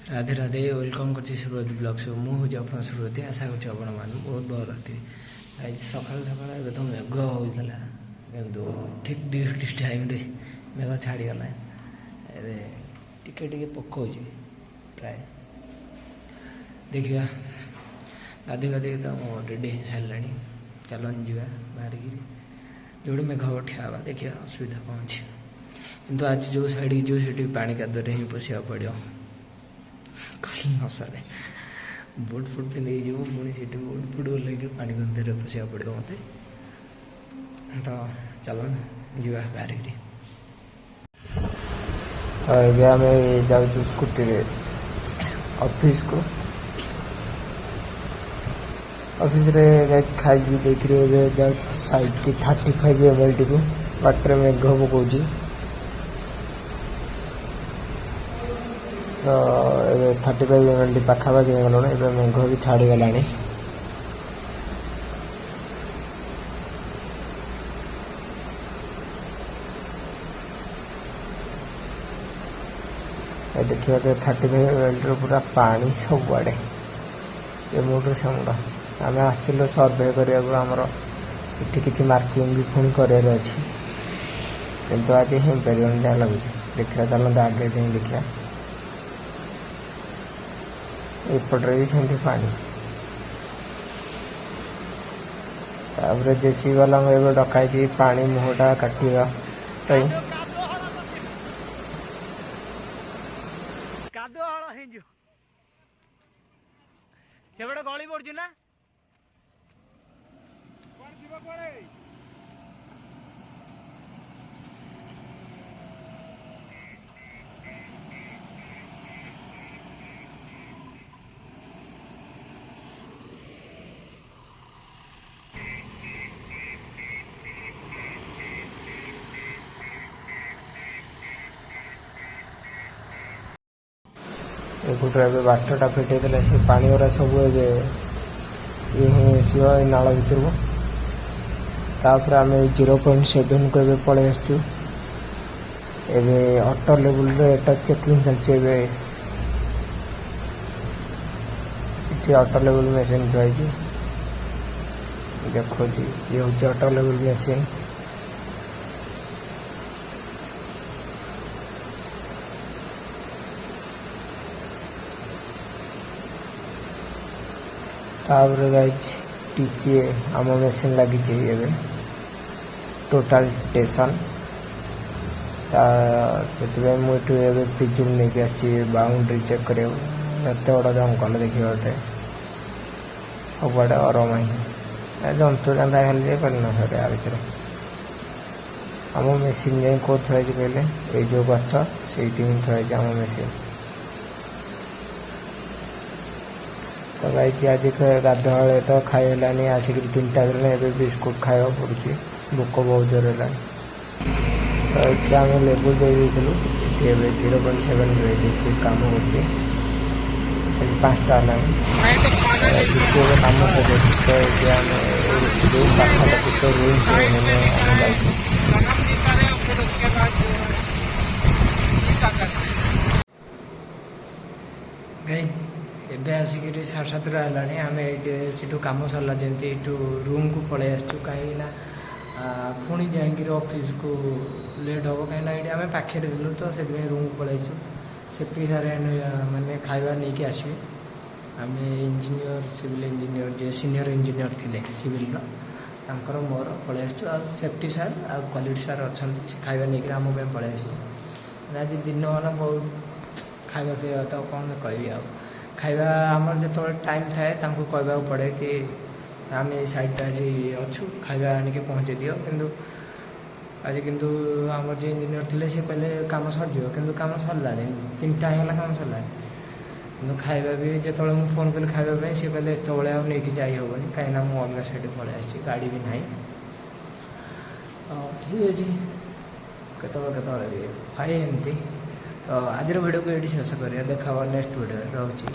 Radhe Radhe welcome कर सुरवती blogs मुझे आप सुरवती आशा कर बहुत भल राति आज सका सका तो मेघ होता कि ठीक ड्यूटी टाइम मेघ छाड़गला टे पकाऊ प्राय देखा गाधे गाधे तो रेडी हो सारा चलन जा बाहर जो मेघ ठिया देखिए असुविधा कौन अच्छे कितु आज जो साइड जो सीटी पानी कादुरे हिं पशा पड़ो कहीं हसारे बुट फुट पिंधे पुणी से बुट फुट ओल्ल पानी गंधे पशा पड़ो मत तो चलो जा बाहर आम जाऊँ स्कूटी ऑफिस को ऑफिस रे खाई देख जाऊँ साइड की 35 ml को बाटर मेघ पकाऊ तो ये 35 ml पाखापाखि गला मेघ भी छाड़गला देखिए तो 35 ml पूरा पानी सबुआड़े ये मुंड से मुंड आम आसलु सर्वे करमर इटी किसी मार्किंग भी पुणी कर आज हो पार जहाँ लगुच देखा चलते आगे जाए देखा एपटे भी सेमती पानी तापर जेसी वाला डकाई पानी मुहटा काटा गली पड़ी ना गोटे बाटटा फिटे से पानी गुरा सब ये नाल भर को तापर आम 0.7 को ए पलि आसचु ऑटो लेवल एटा चेकिंग चलती ऑटो लेवल मेसीन थी देखो ये हूँ ऑटो लेवल मेसीन तापर गाइज टीसीए आम मेसीन लगी टोटाल टेसन से मुझे पिजुल नहीं आसी बाउंड्री चेक कर बड़ा जंगल देखिए सबुआड़े अरमाई जंतु जंता खाली करना आ भर आम मेसीन जाए कौ थी कहले ये जो गच से थी आम मेसीन तो गाइज आज गाधुआ तो खाई आसिक 3टा बजे बिस्कुट खावा पड़ी भोक बहुत जोर है तो ये आम लेबुल दे 0.7 से कम कर 5टा है कम सर तो ये आम पाखापाखि तो रूम एबे आसिक 7:30 है आम ये कम सरला जमी रूम को पलि आसचु कहीं पुणी जाकि ऑफिस को लेट हम कहीं आम पाखे दिलु तो से रूम को पलि सेफ्टी सारे माने खाଇବା नहीं आसवे आम इंजीनियर सिविल इंजीनियर जे सीनियर इंजीनियर थे सिविल तर मोर पलि आसचु आ सेफ्टी सार आ क्वालिटी सार अच्छा खाଇବା नहीं आम पलि आस आज दिन मान बहुत खाଇବା पीवा तो कौन कह खाଇବା आमर जो टाइम थाए कहवा पड़े कि आम ये साइड आज अच्छु खाଇବା आनिक पहुँचे दियो किंतु आज किंतु आमर जो इंजीनियर थे सी कहले कम सरज कि कम सरला 3टा होगा कम सरला कि खाଇବା भी जो मुझे फोन कल खावाई सी कहले एत नहीं जाइबनी कहीं मुझे अलग साइड पलि आसी गाड़ी भी ना ठीक अच्छे केत भाई एमती तो आज वीडियो को ये शेष करिए देखा नेक्स्ट वीडियो रोचे।